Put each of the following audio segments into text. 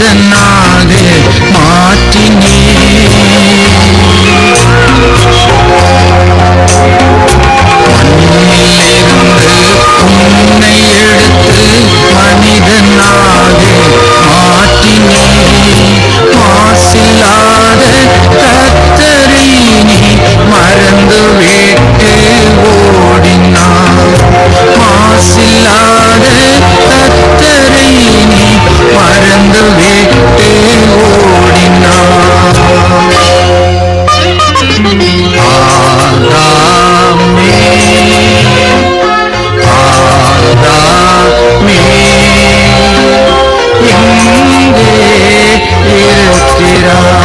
மனிதனாக மாற்றினே. மண்ணிலிருந்து உன்னை எடுத்து மனிதனாக மாற்றினே. மாசில்லாத கர்த்தரை நீ மறந்து விட்டு ஓடினார். மாசில்லாத கர்த்தரை நீ மறந்து விட்டு ஓடினார். ஆதாமே ஆதாமே எங்கே இருக்கிறார்?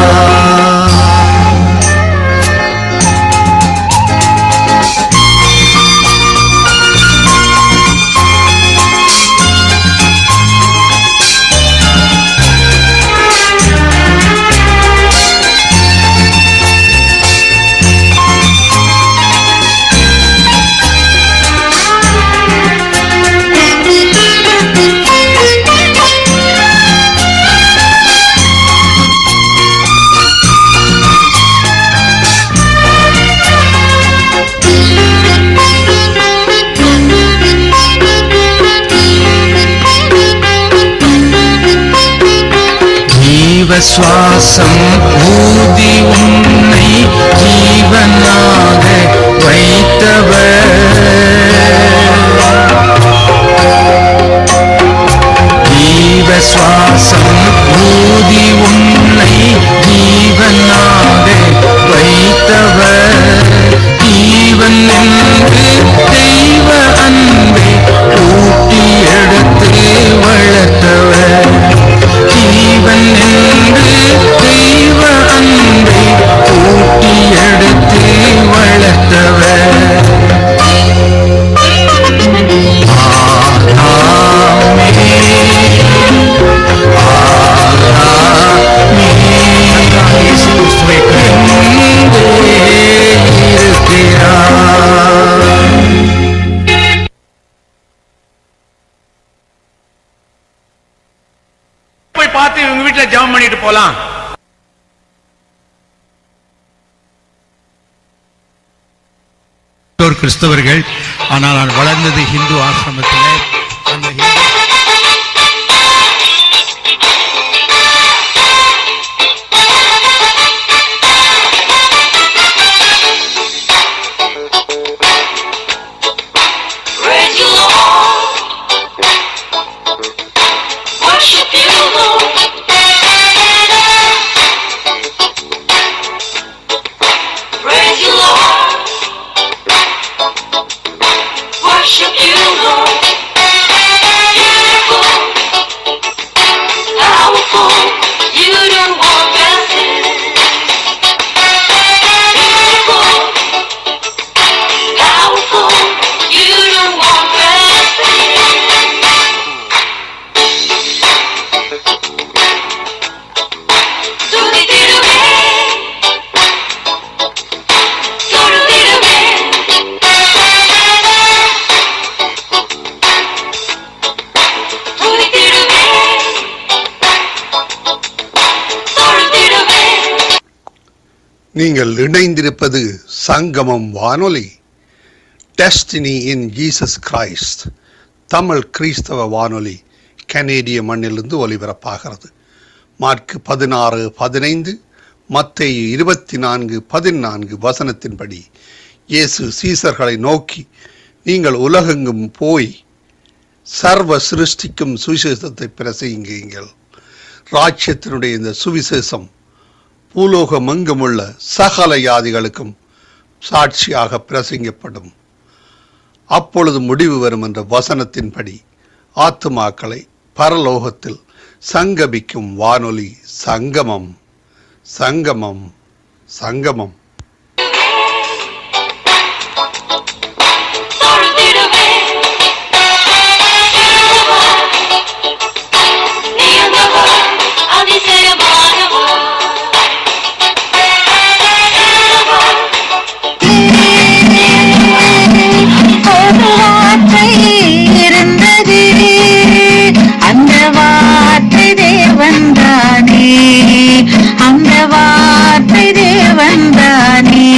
சுவாசம் ஊதி உன்னை ஜீவனாக வைத்தவர். ஜீவ சுவாசம் ஊதி உன்னை ஜீவனாக வைத்தவர். ஜீவன் என்று தெய்வ அன்பை ஊட்டி எடுத்து வளர்த்தவர். ஜீவன் என்று தெய்வ அன்பை ஊட்டி எடுத்து வளர்த்தவர். ஆதாமே ஆதாமே எங்கே இருக்கிறார்? பார்த்து இவங்க வீட்டுல ஜெபம் பண்ணிட்டு போலாம். கிறிஸ்தவர்கள், ஆனால் நான் வளர்ந்தது ஹிந்து ஆசிரமத்தில். அந்த நீங்கள் இணைந்திருப்பது சங்கமம் வானொலி, destiny in Jesus Christ, Tamil கிறிஸ்தவ வானொலி, கனேடிய மண்ணிலிருந்து ஒலிபரப்பாகிறது. மார்க் 16:15, மத்தேயு 24:14 வசனத்தின்படி இயேசு சீசர்களை நோக்கி, நீங்கள் உலகெங்கும் போய் சர்வ சிருஷ்டிக்கும் சுவிசேஷத்தை பிரசங்கியுங்கள். ராஜ்யத்தினுடைய இந்த சுவிசேஷம் பூலோகமெங்குமுள்ள சகல ஜாதிகளுக்கும் சாட்சியாக பிரசங்கப்படும். அப்பொழுது முடிவு வரும் என்ற வசனத்தின்படி ஆத்துமாக்களை பரலோகத்தில் சங்கமிக்கும் வானொலி சங்கமம். சங்கமம் சங்கமம். அந்த வார்த்தை தேவன்தான். அந்த வார்த்தை தேவன்தானே.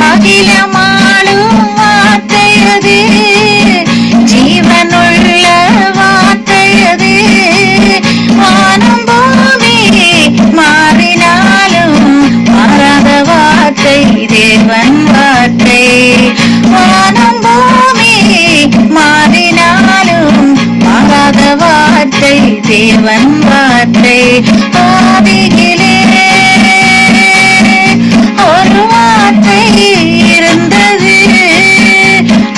அகிலமாளும் வார்த்தை அது, ஜீவனுள்ள வார்த்தை அது. வானம் பூமி மாறினாலும் மாறாத வார்த்தை தேவன் வார்த்தை. வானம் பூமி மாறினாலும் மாறாத வார்த்தை தேவன் வார்த்தை. ஆதியிலே ஒரு வார்த்தை இருந்தது,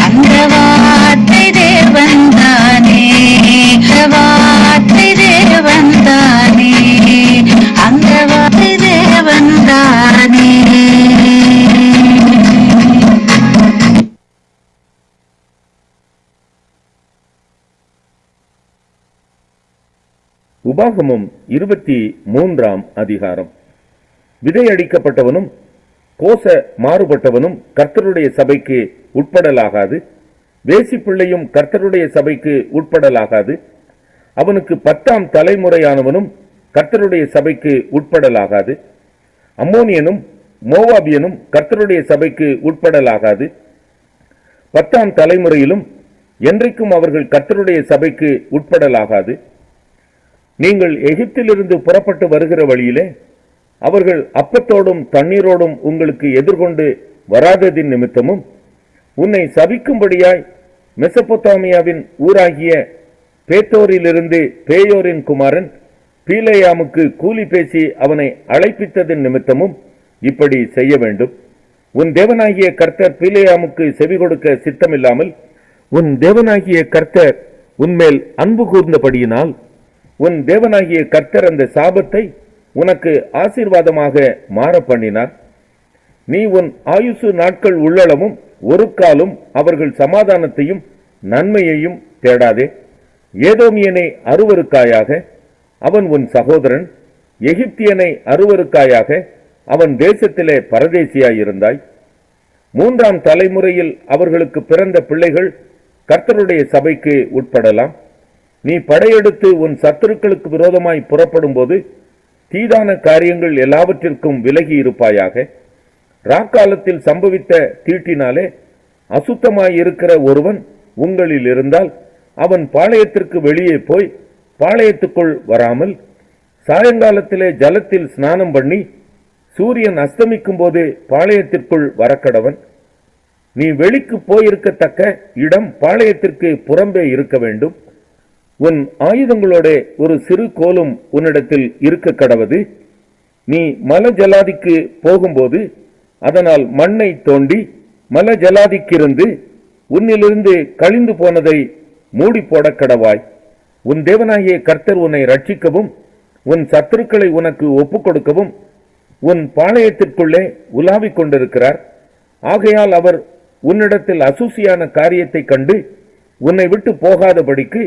அந்த வார்த்தை தேவன் தானே. வார்த்தை தேவன் தானே, அந்த வார்த்தை தேவன் தானே. உபாகமம் 23ஆம் அதிகாரம். விதையடிக்கப்பட்டவனும் கோச மாறுபட்டவனும் கர்த்தருடைய சபைக்கு உட்படலாகாது. வேசிப்பிள்ளையும் கர்த்தருடைய சபைக்கு உட்படலாகாது. அவனுக்கு 10ஆம் தலைமுறையானவனும் கர்த்தருடைய சபைக்கு உட்படலாகாது. அம்மோனியனும் மோவாபியனும் கர்த்தருடைய சபைக்கு உட்படலாகாது. 10ஆம் தலைமுறையிலும் என்றைக்கும் அவர்கள் கர்த்தருடைய சபைக்கு உட்படலாகாது. நீங்கள் எகிப்திலிருந்து புறப்பட்டு வருகிற வழியிலே அவர்கள் அப்பத்தோடும் தண்ணீரோடும் உங்களுக்கு எதிர்கொண்டு வராததின் நிமித்தமும் உன்னை சபிக்கும்படியாய் மெசொப்பொத்தாமியாவின் ஊராகிய பேத்தோரிலிருந்து பேயோரின் குமாரன் பீலேயாமுக்கு கூலி பேசி அவனை அழைப்பித்ததின் நிமித்தமும் இப்படி செய்ய வேண்டும். உன் தேவனாகிய கர்த்தர் பீலேயாமுக்கு செவி கொடுக்க சித்தமில்லாமல் உன் தேவனாகிய கர்த்தர் உன்மேல் அன்பு கூர்ந்தபடியினால் உன் தேவனாகிய கர்த்தர் அந்த சாபத்தை உனக்கு ஆசீர்வாதமாக மாற பண்ணினார். நீ உன் ஆயுசு நாட்கள் உள்ளளவும் ஒரு காலும் அவர்கள் சமாதானத்தையும் நன்மையையும் தேடாதே. ஏதோமியனை அருவருக்காயாக, அவன் உன் சகோதரன். எகிப்தியனை அருவருக்காயாக, அவன் தேசத்திலே பரதேசியாயிருந்தாய். 3ஆம் தலைமுறையில் அவர்களுக்கு பிறந்த பிள்ளைகள் கர்த்தருடைய சபைக்கு உட்படலாம். நீ படையெடுத்து உன் சத்துருக்களுக்கு விரோதமாய் புறப்படும் போது தீதான காரியங்கள் எல்லாவற்றிற்கும் விலகி இருப்பாயாக. ராக்காலத்தில் சம்பவித்த தீட்டினாலே அசுத்தமாயிருக்கிற ஒருவன் உங்களில் இருந்தால் அவன் பாளையத்திற்கு வெளியே போய் பாளையத்துக்குள் வராமல் சாயங்காலத்திலே ஜலத்தில் ஸ்நானம் பண்ணி சூரியன் அஸ்தமிக்கும் போது பாளையத்திற்குள் வரக்கடவன். நீ வெளிக்கு போயிருக்கத்தக்க இடம் பாளையத்திற்கு புறம்பே இருக்க வேண்டும். உன் ஆயுதங்களோட ஒரு சிறு கோலும் உன்னிடத்தில் இருக்க கடவது. நீ மல ஜலாதிக்கு போகும்போது அதனால் மண்ணை தோண்டி மல ஜலாதிக்கிருந்து உன்னிலிருந்து கழிந்து போனதை மூடி போட கடவாய். உன் தேவனாகிய கர்த்தர் உன்னை ரட்சிக்கவும் உன் சத்துருக்களை உனக்கு ஒப்புக் கொடுக்கவும் உன் பாளையத்திற்குள்ளே உலாவிக் கொண்டிருக்கிறார். ஆகையால் அவர் உன்னிடத்தில் அசூசியான காரியத்தை கண்டு உன்னை விட்டு போகாதபடிக்கு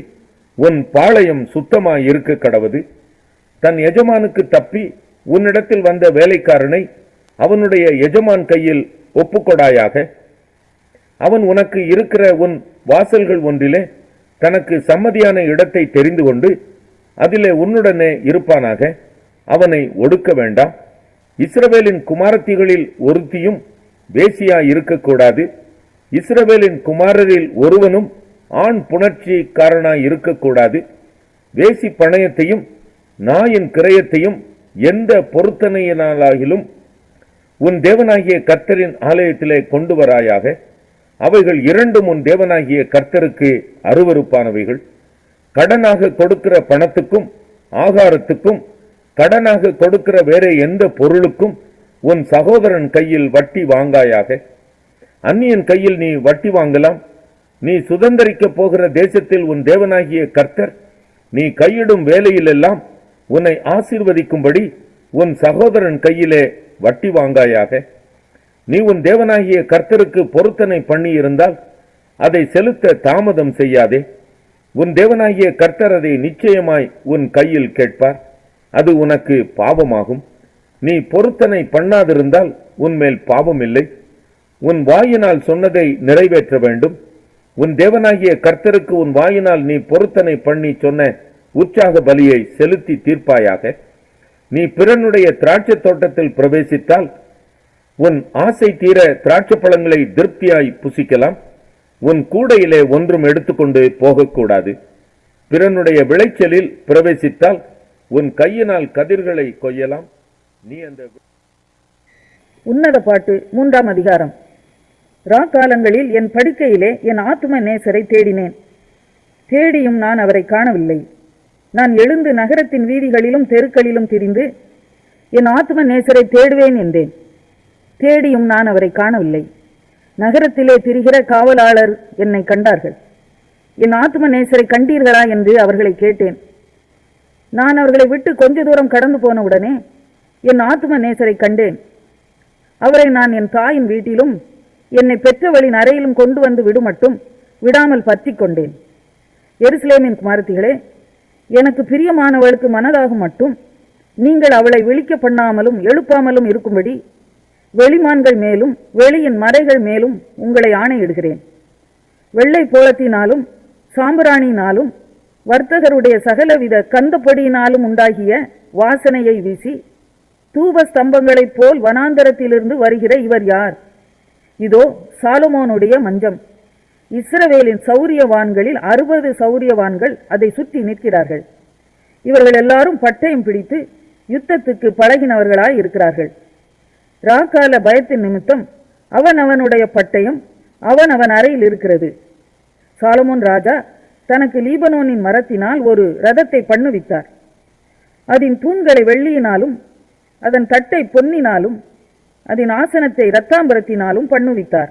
உன் பாளையம் சுத்தமாய் இருக்க கடவது. தன் எஜமானுக்கு தப்பி உன்னிடத்தில் வந்த வேலைக்காரனை அவனுடைய எஜமான் கையில் ஒப்புக்கொடாயாக. அவன் உனக்கு இருக்கிற உன் வாசல்கள் ஒன்றிலே தனக்கு சம்மதியான இடத்தை தெரிந்து கொண்டு அதிலே உன்னுடனே இருப்பானாக. அவனை ஒடுக்க வேண்டாம். இஸ்ரவேலின் குமாரத்திகளில் ஒருத்தியும் வேசியா இருக்கக்கூடாது. இஸ்ரவேலின் குமாரரில் ஒருவனும் ஆண் புணர்ச்சிக்காரனாய் இருக்கக்கூடாது. வேசி பணயத்தையும் நாயின் கிரயத்தையும் எந்த பொருத்தனையினாலாகிலும் உன் தேவனாகிய கர்த்தரின் ஆலயத்திலே கொண்டு வராயாக. அவைகள் இரண்டும் உன் தேவனாகிய கர்த்தருக்கு அருவருப்பானவைகள். கடனாக கொடுக்கிற பணத்துக்கும் ஆகாரத்துக்கும் கடனாக கொடுக்கிற வேற எந்த பொருளுக்கும் உன் சகோதரன் கையில் வட்டி வாங்காயாக. அந்நியன் கையில் நீ வட்டி வாங்கலாம். நீ சுதந்தரிக்க போகிற தேசத்தில் உன் தேவனாகிய கர்த்தர் நீ கையிடும் வேலையிலெல்லாம் உன்னை ஆசீர்வதிக்கும்படி உன் சகோதரன் கையிலே வட்டி வாங்காயாக. நீ உன் தேவனாகிய கர்த்தருக்கு பொருத்தனை பண்ணி இருந்தால் அதை செலுத்த தாமதம் செய்யாதே. உன் தேவனாகிய கர்த்தர் அதை நிச்சயமாய் உன் கையில் கேட்பார். அது உனக்கு பாவமாகும். நீ பொருத்தனை பண்ணாதிருந்தால் உன்மேல் பாவம் இல்லை. உன் வாயினால் சொன்னதை நிறைவேற்ற வேண்டும். உன் தேவனாகிய கர்த்தருக்கு உன் வாயினால் நீ பொருத்தனை பண்ணி சொன்ன உற்சாக பலியை செலுத்தி தீர்ப்பாயாக. நீ பிறனுடைய திராட்சை தோட்டத்தில் பிரவேசித்தால் உன் ஆசை தீர திராட்சை பழங்களை திருப்தியாய் புசிக்கலாம். உன் கூடையிலே ஒன்றும் எடுத்துக்கொண்டு போகக்கூடாது. பிறனுடைய விளைச்சலில் பிரவேசித்தால் உன் கையினால் கதிர்களை கொய்யலாம். நீ அந்த உன்னத பாட்டு 3ஆம் அதிகாரம். ராக்காலங்களில் என் படுக்கையிலே என் ஆத்தும நேசரை தேடினேன். தேடியும் நான் அவரை காணவில்லை. நான் எழுந்து நகரத்தின் வீதிகளிலும் தெருக்களிலும் திரிந்து என் ஆத்தும நேசரை தேடுவேன் என்றேன். தேடியும் நான் அவரை காணவில்லை. நகரத்திலே திரிகிற காவலாளர் என்னை கண்டார்கள். என் ஆத்தும நேசரை கண்டீர்களா என்று அவர்களை கேட்டேன். நான் அவர்களை விட்டு கொஞ்ச தூரம் கடந்து போனவுடனே என் ஆத்தும நேசரை கண்டேன். அவரை நான் என் தாயின் வீட்டிலும் என்னை பெற்றவளின் அறையிலும் கொண்டு வந்து விடுமட்டும் விடாமல் பற்றி கொண்டேன். எருசலேமின் குமாரத்திகளே, எனக்கு பிரியமானவளுக்கு மனதாகும் மட்டும் நீங்கள் அவளை விழிக்க பண்ணாமலும் எழுப்பாமலும் இருக்கும்படி வெளிமான்கள் மேலும் வெளியின் மறைகள் மேலும் உங்களை ஆணையிடுகிறேன். வெள்ளை போலத்தினாலும் சாம்பிராணியினாலும் வர்த்தகருடைய சகலவித கந்தப்படியினாலும் உண்டாகிய வாசனையை வீசி தூப ஸ்தம்பங்களைப் போல் வனாந்தரத்திலிருந்து வருகிற இவர் யார்? இதோ சாலமோனுடைய மஞ்சம். இஸ்ரவேலின் சௌரியவான்களில் 60 சௌரியவான்கள் அதை சுற்றி நிற்கிறார்கள். இவர்கள் எல்லாரும் பட்டயம் பிடித்து யுத்தத்துக்கு பழகினவர்களாய் இருக்கிறார்கள். ராக்கால பயத்தின் நிமித்தம் அவனுடைய பட்டயம் அவன் அறையில் இருக்கிறது. சாலமோன் ராஜா தனக்கு லீபனோனின் மரத்தினால் ஒரு ரதத்தை பண்ணுவித்தார். அதன் தூண்களை வெள்ளியினாலும் அதன் தட்டை பொன்னினாலும் அதன் ஆசனத்தை இரத்தாம்பரத்தினாலும் பண்ணுவித்தார்.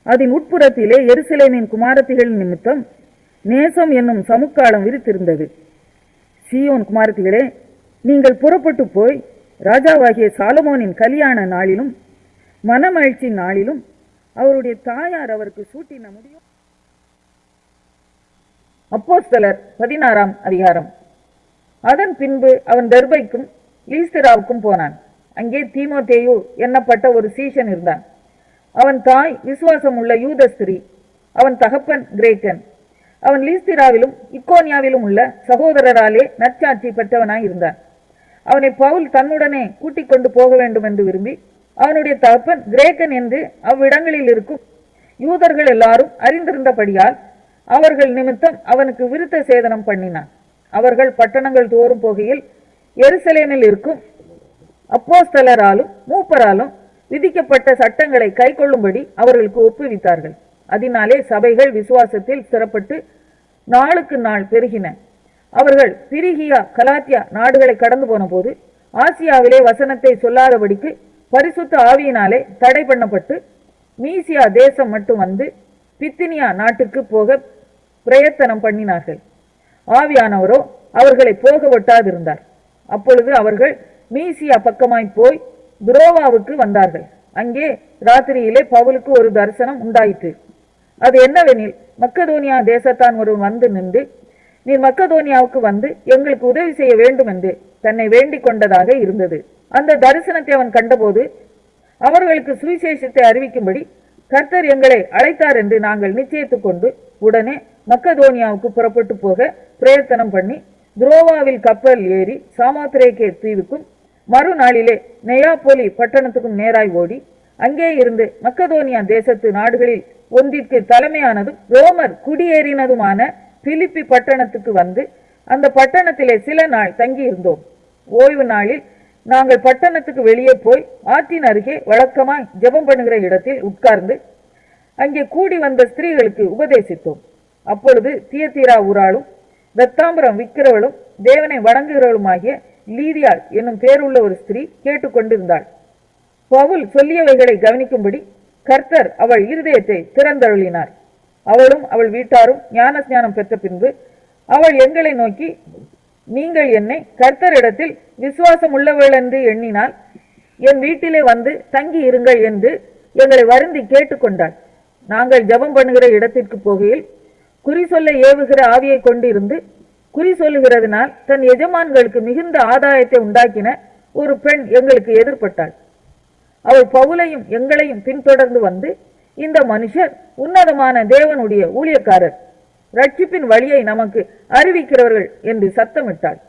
அதன் உட்புறத்திலே எருசலேமின் குமாரத்திகள் நிமித்தம் நேசம் என்னும் சமுக்காலம் விரித்திருந்தது. சீயோன் குமாரத்திகளே, நீங்கள் புறப்பட்டு போய் ராஜாவாகிய சாலமோனின் கல்யாண நாளிலும் மனமகிழ்ச்சி நாளிலும் அவருடைய தாயார் அவருக்கு சூட்டின முடியும். அப்போஸ்தலர் 16ஆம் அதிகாரம். அதன் பின்பு அவன் தெர்பைக்கும் லீஸ்திராவுக்கும் போனான். அங்கே தீமோத்தேயு என்னப்பட்ட ஒரு சீஷன் இருந்தான். அவன் தாய் விசுவாசம் உள்ள யூத ஸ்திரீ, அவன் தகப்பன் கிரேக்கன். அவன் லீஸ்திராவிலும் இக்கோனியாவிலும் உள்ள சகோதரராலே நற்சாட்சி பெற்றவனாய் இருந்தான். அவனை பவுல் தன்னுடனே கூட்டிக் கொண்டு போக வேண்டும் என்று விரும்பி அவனுடைய தகப்பன் கிரேக்கன் என்று அவ்விடங்களில் இருக்கும் யூதர்கள் எல்லாரும் அறிந்திருந்தபடியால் அவர்கள் நிமித்தம் அவனுக்கு விருத்த சேதனம் பண்ணினான். அவர்கள் பட்டணங்கள் தோறும் போகையில் எருசலேமில் இருக்கும் அப்போஸ்தலராலும் மூப்பராலும் விதிக்கப்பட்ட சட்டங்களை கை கொள்ளும்படி அவர்களுக்கு ஒப்புவித்தார்கள். அதனாலே சபைகள் விசுவாசத்தில் ஸ்திரப்பட்டு நாளுக்கு நாள் பெருகின. அவர்கள் பிரிகியா கலாத்தியா நாடுகளை கடந்து போன போது ஆசியாவிலே வசனத்தை சொல்லாதபடிக்கு பரிசுத்த ஆவியினாலே தடை பண்ணப்பட்டு மீசியா தேசம் மட்டும் வந்து பித்தினியா நாட்டுக்கு போக பிரயத்தனம் பண்ணினார்கள். ஆவியானவரோ அவர்களை போக விட்டாதிருந்தார். அப்பொழுது அவர்கள் மீசியா பக்கமாய் போய் துரோவாவுக்கு வந்தார்கள். அங்கே ராத்திரியிலே பவுலுக்கு ஒரு தரிசனம் உண்டாயிற்று. அது என்னவெனில், மக்கதோனியா தேசத்தான் ஒருவன் வந்து நின்று, நீர் மக்கதோனியாவுக்கு வந்து எங்களுக்கு உதவி செய்ய வேண்டும் என்று தன்னை வேண்டிக் கொண்டதாக இருந்தது. அந்த தரிசனத்தை அவன் கண்டபோது அவர்களுக்கு சுவிசேஷத்தை அறிவிக்கும்படி கர்த்தர் எங்களை அழைத்தார் என்று நாங்கள் நிச்சயித்துக் கொண்டு உடனே மக்கதோனியாவுக்கு புறப்பட்டு போக பிரயத்தனம் பண்ணி துரோவாவில் கப்பல் ஏறி சாமோத்ரேக்கே தீவுக்கும் மறுநாளிலே நெயாபோலி பட்டணத்துக்கும் நேராய் ஓடி அங்கே இருந்து மக்கதோனியா தேசத்து நாடுகளில் ஒன்றிற்கு தலைமையானதும் ரோமர் குடியேறினதுமான பிலிப்பி பட்டணத்துக்கு வந்து அந்த பட்டணத்திலே சில நாள் தங்கி இருந்தோம். ஓய்வு நாளில் நாங்கள் பட்டணத்துக்கு வெளியே போய் ஆற்றின் அருகே வழக்கமாய் ஜெபம் பண்ணுகிற இடத்தில் உட்கார்ந்து அங்கே கூடி வந்த ஸ்திரீகளுக்கு உபதேசித்தோம். அப்பொழுது தியத்தீரா ஊராளும் இரத்தாம்பரம் விற்கிறவளும் தேவனை வணங்குகிறவளுமாகிய லீதியாள் என்னும் பேருள்ள ஒரு ஸ்திரீ கேட்டுக்கொண்டிருந்தாள். பவுல் சொல்லியவைகளை கவனிக்கும்படி கர்த்தர் அவள் இருதயத்தை திறந்தருளினார். அவளும் அவள் வீட்டாரும் ஞான ஸ்நானம் பெற்ற பின்பு அவள் எங்களை நோக்கி, நீங்கள் என்னை கர்த்தரிடத்தில் விசுவாசம் உள்ளவள் என்று எண்ணினால் என் வீட்டிலே வந்து தங்கி இருங்கள் என்று எங்களை வருந்தி கேட்டுக்கொண்டாள். நாங்கள் ஜெபம் பண்ணுகிற இடத்திற்கு போகையில் குறி சொல்ல ஏவுகிற ஆவியை கொண்டிருந்து குறி சொல்லுகிறதுனால் தன் எஜமான்களுக்கு மிகுந்த ஆதாயத்தை உண்டாக்கின ஒரு பெண் எங்களுக்கு எதிர்பட்டாள். அவள் பவுலையும் எங்களையும் பின்தொடர்ந்து வந்து, இந்த மனுஷர் உன்னதமான தேவனுடைய ஊழியக்காரர், ரட்சிப்பின் வழியை நமக்கு அறிவிக்கிறவர்கள் என்று சத்தமிட்டாள்.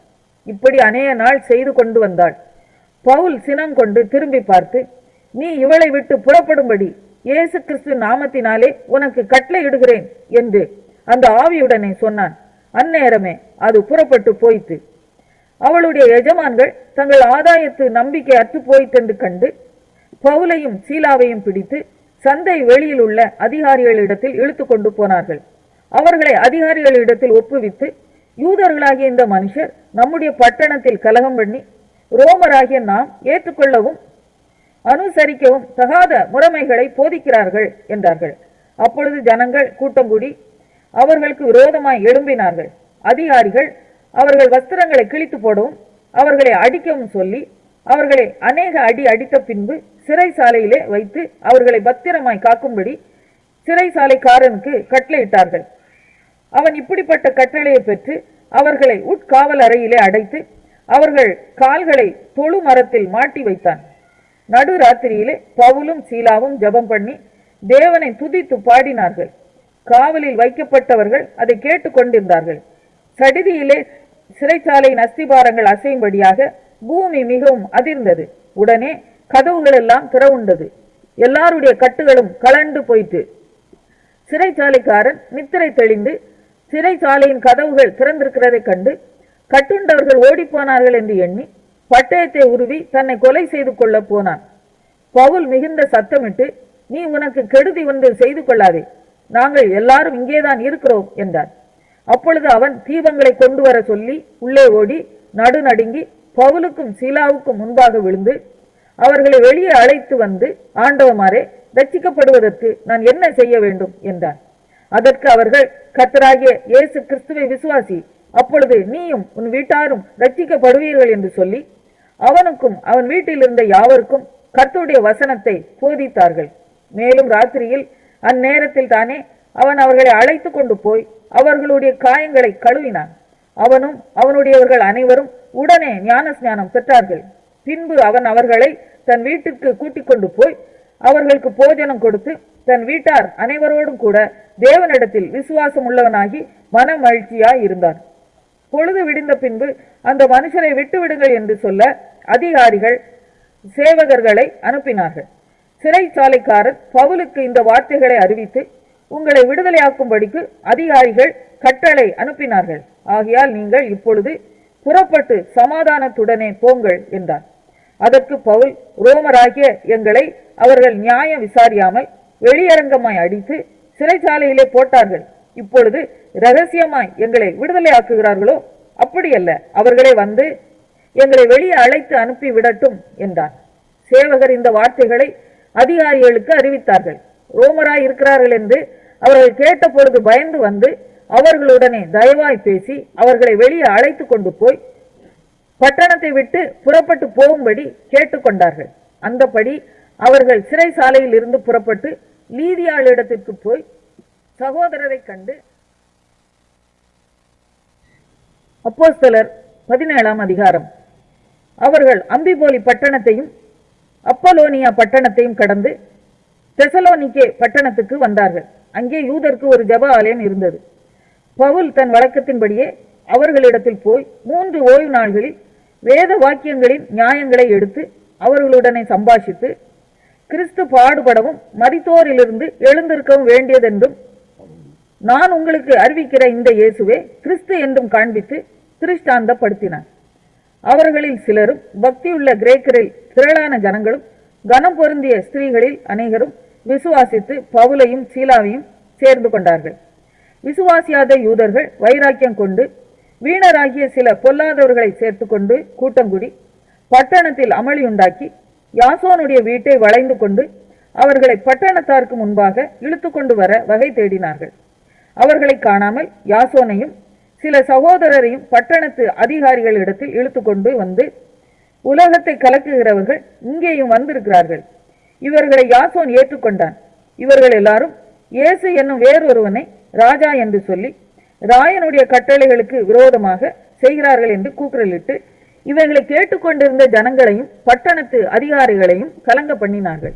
இப்படி அநேக நாள் செய்து கொண்டு வந்தாள். பவுல் சினங்கொண்டு திரும்பி பார்த்து, நீ இவளை விட்டு புறப்படும்படி இயேசு கிறிஸ்து நாமத்தினாலே உனக்கு கட்டளையிடுகிறேன் என்று அந்த ஆவியுடனே சொன்னான். அந்நேரமே அது புறப்பட்டு போயிற்று. அவளுடைய எஜமான்கள் தங்கள் ஆதாயத்து நம்பிக்கை அற்று போயிற்றென்று கண்டு பவுலையும் சீலாவையும் பிடித்து சந்தை வெளியில் உள்ள அதிகாரிகளிடத்தில் இழுத்து கொண்டு போனார்கள். அவர்களை அதிகாரிகளிடத்தில் ஒப்புவித்து, யூதர்களாகிய இந்த மனுஷர் நம்முடைய பட்டணத்தில் கலகம் பண்ணி ரோமராகிய நாம் ஏற்றுக்கொள்ளவும் அனுசரிக்கவும் தகாத முறைமைகளை போதிக்கிறார்கள் என்றார்கள். அப்பொழுது ஜனங்கள் கூட்டம் கூடி அவர்களுக்கு விரோதமாய் எழும்பினார்கள். அதிகாரிகள் அவர்கள் வஸ்திரங்களை கிழித்து போடவும் அவர்களை அடிக்கவும் சொல்லி அவர்களை அநேக அடி அடித்த பின்பு சிறைசாலையிலே வைத்து அவர்களை பத்திரமாய் காக்கும்படி சிறைசாலைக்காரனுக்கு கட்டளையிட்டார்கள். அவன் இப்படிப்பட்ட கட்டளையை பெற்று அவர்களை உட்காவல் அறையிலே அடைத்து அவர்கள் கால்களை தொழு மரத்தில் மாட்டி வைத்தான். நடுராத்திரியிலே பவுலும் சீலாவும் ஜெபம் பண்ணி தேவனை துதித்து பாடினார்கள். காவலில் வைக்கப்பட்டவர்கள் அதை கேட்டு கொண்டிருந்தார்கள். சடிதியிலே சிறைச்சாலையின் அஸ்திபாரங்கள் அசையும்படியாக பூமி மிகவும் அதிர்ந்தது. உடனே கதவுகள் எல்லாம் திறவுண்டது. எல்லாருடைய கட்டுகளும் கலண்டு போயிற்று. சிறைச்சாலைக்காரன் நித்திரை தெளிந்து சிறைச்சாலையின் கதவுகள் திறந்திருக்கிறதை கண்டு கட்டுண்டவர்கள் ஓடிப்போனார்கள் என்று எண்ணி பட்டயத்தை உருவி தன்னை கொலை செய்து கொள்ள போனான். பவுல் மிகுந்த சத்தமிட்டு, நீ உனக்கு கெடுதி ஒன்று செய்து கொள்ளாதே, நாங்கள் எல்லாரும் இங்கேதான் இருக்கிறோம் என்றார். அப்பொழுது அவன் தீபங்களை கொண்டு வர சொல்லி உள்ளே ஓடி நடுநடுங்கி பவுலுக்கும் சீலாவுக்கும் முன்பாக விழுந்து அவர்களை வெளியே அழைத்து வந்து, ஆண்டவமாரே, ரட்சிக்கப்படுவதற்கு நான் என்ன செய்ய வேண்டும் என்றான். அதற்கு அவர்கள், கர்த்தராகிய இயேசு கிறிஸ்துவை விசுவாசி, அப்பொழுது நீயும் உன் வீட்டாரும் ரட்சிக்கப்படுவீர்கள் என்று சொல்லி அவனுக்கும் அவன் வீட்டில் இருந்த யாவருக்கும் கர்த்தருடைய வசனத்தை போதித்தார்கள். மேலும் ராத்திரியில் அந்நேரத்தில் தானே அவன் அவர்களை அழைத்து கொண்டு போய் அவர்களுடைய காயங்களை கழுவினான். அவனும் அவனுடையவர்கள் அனைவரும் உடனே ஞானஸ்நானம் பெற்றார்கள். பின்பு அவன் அவர்களை தன் வீட்டிற்கு கூட்டிக் கொண்டு போய் அவர்களுக்கு போஜனம் கொடுத்து தன் வீட்டார் அனைவரோடும் கூட தேவனிடத்தில் விசுவாசம் உள்ளவனாகி மன மகிழ்ச்சியாய் இருந்தான். பொழுது விடிந்த பின்பு அந்த மனுஷரை விட்டுவிடுங்கள் என்று சொல்ல அதிகாரிகள் சேவகர்களை அனுப்பினார்கள். சிறைச்சாலைக்காரர் பவுலுக்கு இந்த வார்த்தைகளை அறிவித்து, உங்களை விடுதலையாக்கும்படிக்கு அதிகாரிகள் கட்டளை அனுப்பினார்கள். ஆகையால் நீங்கள் இப்பொழுது புறப்பட்டு சமாதானத்துடனே போங்கள் என்றார். அதற்கு பவுல், ரோமராகிய எங்களை அவர்கள் நியாயம் விசாரியாமல் வெளியரங்கமாய் அடித்து சிறைச்சாலையிலே போட்டார்கள். இப்பொழுது இரகசியமாய் எங்களை விடுதலையாக்குகிறார்களோ? அப்படியல்ல, அவர்களே வந்து எங்களை வெளியே அழைத்து அனுப்பி விடட்டும் என்றார். சேவகர் இந்த வார்த்தைகளை அதிகாரிகளுக்கு அறிவித்தார்கள். ரோமராய் இருக்கிறார்கள் என்று அவர்கள் கேட்ட பொழுது பயந்து வந்து அவர்களுடனே தயவாய் பேசி அவர்களை வெளியே அழைத்து கொண்டு போய் பட்டணத்தை விட்டு புறப்பட்டு போகும்படி கேட்டுக்கொண்டார்கள். அந்தபடி அவர்கள் சிறைசாலையில் இருந்து புறப்பட்டு லீதியாளிடத்திற்கு போய் சகோதரரை கண்டு, அப்போஸ்தலர் 17ஆம் அதிகாரம். அவர்கள் அம்பிபோலி பட்டணத்தையும் அப்பலோனியா பட்டணத்தையும் கடந்து தெசலோனிக்கே பட்டணத்துக்கு வந்தார்கள். அங்கே யூதருக்கு ஒரு ஜெப ஆலயம் இருந்தது. பவுல் தன் வழக்கத்தின்படியே அவர்களிடத்தில் போய் 3 ஓய்வு நாள்களில் வேத வாக்கியங்களின் நியாயங்களை எடுத்து அவர்களுடனே சம்பாஷித்து, கிறிஸ்து பாடுபடவும் மரித்தோரிலிருந்து எழுந்திருக்கவும் வேண்டியதென்றும் நான் உங்களுக்கு அறிவிக்கிற இந்த இயேசுவே கிறிஸ்து என்றும் காண்பித்து திருஷ்டாந்தப்படுத்தினார். அவர்களில் சிலரும் பக்தியுள்ள கிரேக்கரில் திரளான ஜனங்களும் கனம் பொருந்திய ஸ்திரீகளில் அநேகரும் விசுவாசித்து பவுலையும் சீலாவையும் சேர்ந்து கொண்டார்கள். விசுவாசியாத யூதர்கள் வைராக்கியம் கொண்டு வீணராகிய சில பொல்லாதவர்களை சேர்த்து கொண்டு கூட்டங்குடி பட்டணத்தில் அமளி உண்டாக்கி யாசோனுடைய வீட்டை வளைந்து கொண்டு அவர்களை பட்டணத்தாருக்கு முன்பாக இழுத்து கொண்டு வர வகை தேடினார்கள். அவர்களை காணாமல் யாசோனையும் சில சகோதரரையும் பட்டணத்து அதிகாரிகளிடத்தில் இழுத்து கொண்டு வந்து, உலகத்தை கலக்குகிறவர்கள் இங்கேயும் வந்திருக்கிறார்கள், இவர்களை யாசோன் ஏற்றுக்கொண்டான். இவர்கள் எல்லாரும் இயேசு என்னும் வேறொருவனை ராஜா என்று சொல்லி ராயனுடைய கட்டளைகளுக்கு விரோதமாக செய்கிறார்கள் என்று கூக்குரலிட்டு இவர்களை கேட்டுக்கொண்டிருந்த ஜனங்களையும் பட்டணத்து அதிகாரிகளையும் கலங்க பண்ணினார்கள்.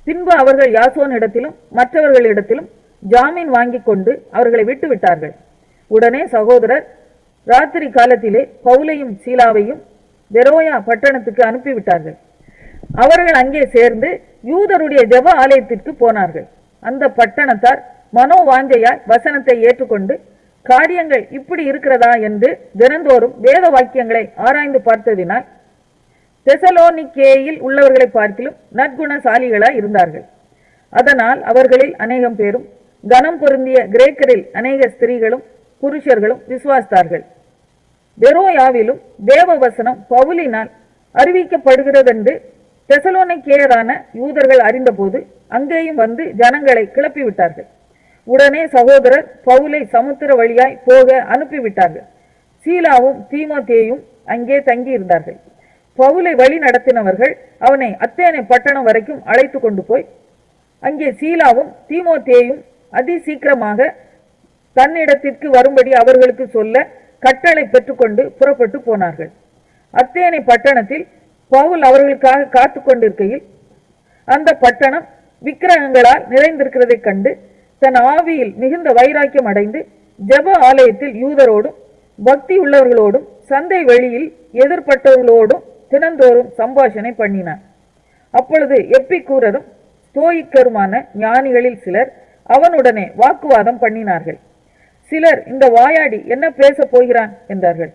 பின்பு அவர்கள் யாசோனிடத்திலும் மற்றவர்களிடத்திலும் ஜாமீன் வாங்கி கொண்டு அவர்களை விட்டு விட்டார்கள். உடனே சகோதரர் ராத்திரி காலத்திலே பவுலையும் சீலாவையும் பெரோயா பட்டணத்துக்கு அனுப்பிவிட்டார்கள். அவர்கள் அங்கே சேர்ந்து யூதருடைய ஜெப ஆலயத்திற்கு போனார்கள். அந்த பட்டணத்தார் மனோவாஞ்சையாய் வசனத்தை ஏற்றுக்கொண்டு காரியங்கள் இப்படி இருக்கிறதா என்று தினந்தோறும் வேத வாக்கியங்களை ஆராய்ந்து பார்த்ததினால் தெசலோனிக்கேயில் உள்ளவர்களை பார்க்கிலும் நற்குணசாலிகளாய் இருந்தார்கள். அதனால் அவர்களில் அநேகம் பேரும் கனம் பொருந்திய கிரேக்கரில் அநேக ஸ்திரீகளும் புருஷர்களும் விசுவாசித்தார்கள். பெரோயாவிலும் தேவ வசனம் பவுலினால் அறிவிக்கப்படுகிறதென்று தெசலோனிக்கேயரான யூதர்கள் அறிந்தபோது அங்கேயும் வந்து ஜனங்களை கிளப்பிவிட்டார்கள். உடனே சகோதரர் பவுலை சமுத்திர வழியாய் போக அனுப்பிவிட்டார்கள். சீலாவும் தீமோத்தேயும் அங்கே தங்கியிருந்தார்கள். பவுலை வழி நடத்தினவர்கள் அவனை அத்தேனை பட்டணம் வரைக்கும் அழைத்து கொண்டு போய் அங்கே சீலாவும் தீமோத்தேயும் அதிசீக்கிரமாக தன்னிடத்திற்கு வரும்படி அவர்களுக்கு சொல்ல கட்டளை பெற்றுக்கொண்டு புறப்பட்டு போனார்கள். அத்தேனை பட்டணத்தில் பவுல் அவர்களுக்காக காத்து கொண்டிருக்கையில் அந்த பட்டணம் விக்கிரகங்களால் நிறைந்திருக்கிறதை கண்டு தன் ஆவியில் மிகுந்த வைராக்கியம் அடைந்து ஜெப ஆலயத்தில் யூதரோடும் பக்தி உள்ளவர்களோடும் சந்தை வெளியில் எதிர்பட்டவர்களோடும் தினந்தோறும் சம்பாஷணை பண்ணினான். அப்பொழுது எப்பிக்கூரரும் ஸ்தோயிக்கருமான ஞானிகளில் சிலர் அவனுடனே வாக்குவாதம் பண்ணினார்கள். சிலர், இந்த வாயாடி என்ன பேச போகிறான் என்றார்கள்.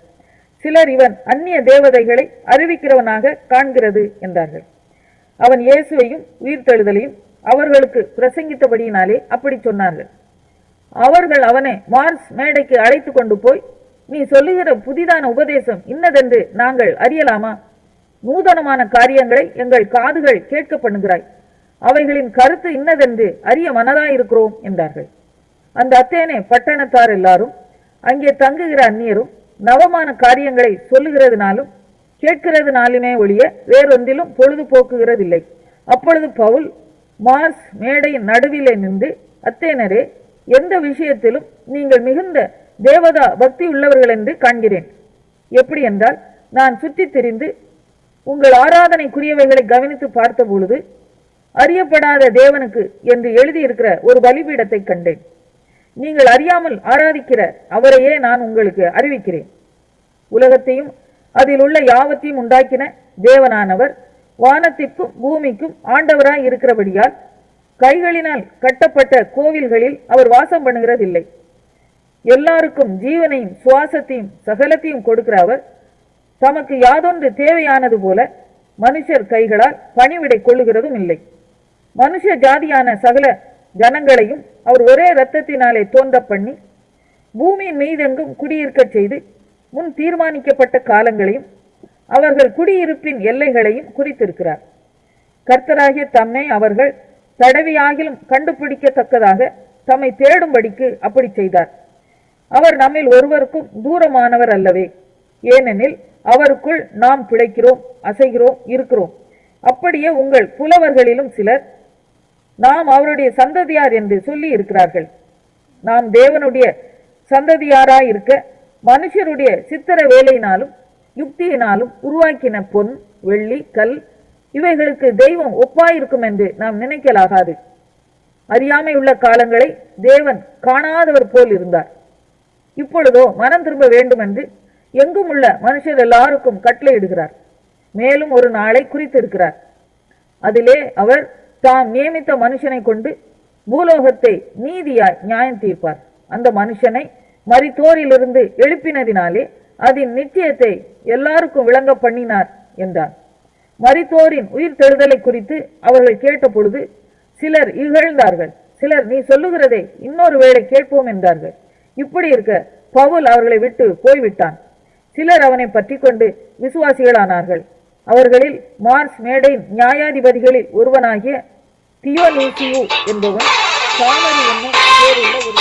சிலர், இவன் அந்நிய தேவதைகளை அறிவிக்கிறவனாக காண்கிறது என்றார்கள். அவன் இயேசுவையும் உயிர்த்தெழுதலையும் அவர்களுக்கு பிரசங்கித்தபடியினாலே அப்படி சொன்னார்கள். அவர்கள் அவனை மார்ஸ் மேடைக்கு அழைத்து கொண்டு போய், நீ சொல்லுகிற புதிதான உபதேசம் இன்னதென்று நாங்கள் அறியலாமா? நூதனமான காரியங்களை எங்கள் காதுகள் கேட்க பண்ணுகிறாய். அவைகளின் கருத்து இன்னதென்று அறிய மனதாயிருக்கிறோம் என்றார்கள். அந்த அத்தேனே பட்டணத்தார் எல்லாரும் அங்கே தங்குகிற அந்நியரும் நவமான காரியங்களை சொல்லுகிறதுனாலும் கேட்கிறதுனாலுமே ஒழிய வேறொன்றிலும் பொழுது போக்குகிறதில்லை. அப்பொழுது பவுல் மார்ஸ் மேடையின் நடுவிலே நின்று, அத்தேனரே, எந்த விஷயத்திலும் நீங்கள் மிகுந்த தேவதா பக்தி உள்ளவர்கள் என்று காண்கிறேன். எப்படி என்றால், நான் சுற்றித் திரிந்து உங்கள் ஆராதனைக்குரியவைகளை கவனித்து பார்த்த பொழுது அறியப்படாத தேவனுக்கு என்று எழுதியிருக்கிற ஒரு பலிபீடத்தை கண்டேன். நீங்கள் அறியாமல் ஆராதிக்கிற அவரையே நான் உங்களுக்கு அறிவிக்கிறேன். உலகத்தையும் அதில் உள்ள யாவத்தையும் உண்டாக்கின தேவனானவர் வானத்திற்கும் பூமிக்கும் ஆண்டவராய் இருக்கிறபடியால் கைகளினால் கட்டப்பட்ட கோவில்களில் அவர் வாசம் பண்ணுகிறதில்லை. எல்லாருக்கும் ஜீவனையும் சுவாசத்தையும் சகலத்தையும் கொடுக்கிற அவர் தமக்கு யாதொன்று தேவையானது போல மனுஷர் கைகளால் பணிவிடை கொள்ளுகிறதும் இல்லை. மனுஷ ஜாதியான சகல ஜனங்களையும் அவர் ஒரே இரத்தத்தினாலே தோன்ற பண்ணி பூமியின் மீதெங்கும் குடியிருக்க செய்து முன் தீர்மானிக்கப்பட்ட காலங்களையும் அவர்கள் குடியிருப்பின் எல்லைகளையும் குறித்திருக்கிறார். கர்த்தராகிய தம்மை அவர்கள் தடவியாகிலும் கண்டுபிடிக்கத்தக்கதாக தம்மை தேடும்படிக்கு அப்படி செய்தார். அவர் நம்மில் ஒருவருக்கும் தூரமானவர் அல்லவே. ஏனெனில் அவருக்குள் நாம் பிழைக்கிறோம், அசைகிறோம், இருக்கிறோம். அப்படியே உங்கள் புலவர்களிலும் சிலர் நாம் அவருடைய சந்ததியார் என்று சொல்லி இருக்கிறார்கள். நாம் தேவனுடைய சந்ததியாராயிருக்க மனுஷருடைய சித்திர வேலையினாலும் யுக்தியினாலும் உருவாக்கின பொன், வெள்ளி, கல் இவைகளுக்கு தெய்வம் ஒப்பாயிருக்கும் என்று நாம் நினைக்கலாகாது. அறியாமை உள்ள காலங்களை தேவன் காணாதவர் போல் இருந்தார். இப்பொழுதோ மனம் திரும்ப வேண்டும் என்று எங்கும் உள்ள மனுஷர் எல்லாருக்கும் கட்டளையிடுகிறார். மேலும் ஒரு நாளை குறித்திருக்கிறார். அதிலே அவர் தாம் நியமித்த மனுஷனை கொண்டு பூலோகத்தை நீதியாய் நியாயம் தீர்ப்பார். அந்த மனுஷனை மரித்தோரிலிருந்து எழுப்பினதினாலே அதன் நிச்சயத்தை எல்லாருக்கும் விளங்க பண்ணினார் என்றார். மரித்தோரின் உயிர் தெழுதலை குறித்து அவர்கள் கேட்ட பொழுது சிலர் இகழ்ந்தார்கள். சிலர், நீ சொல்லுகிறதை இன்னொரு வேளை கேட்போம் என்றார்கள். இப்படி இருக்க பவுல் அவர்களை விட்டு போய்விட்டான். சிலர் அவனை பற்றி கொண்டு விசுவாசிகளானார்கள். அவர்களில் மார்ஸ் மேடை நியாயாதிபதிகளில் ஒருவனாகிய தியோலூசியு என்பவன் சாமரி என்னும் பேருள்ள ஒரு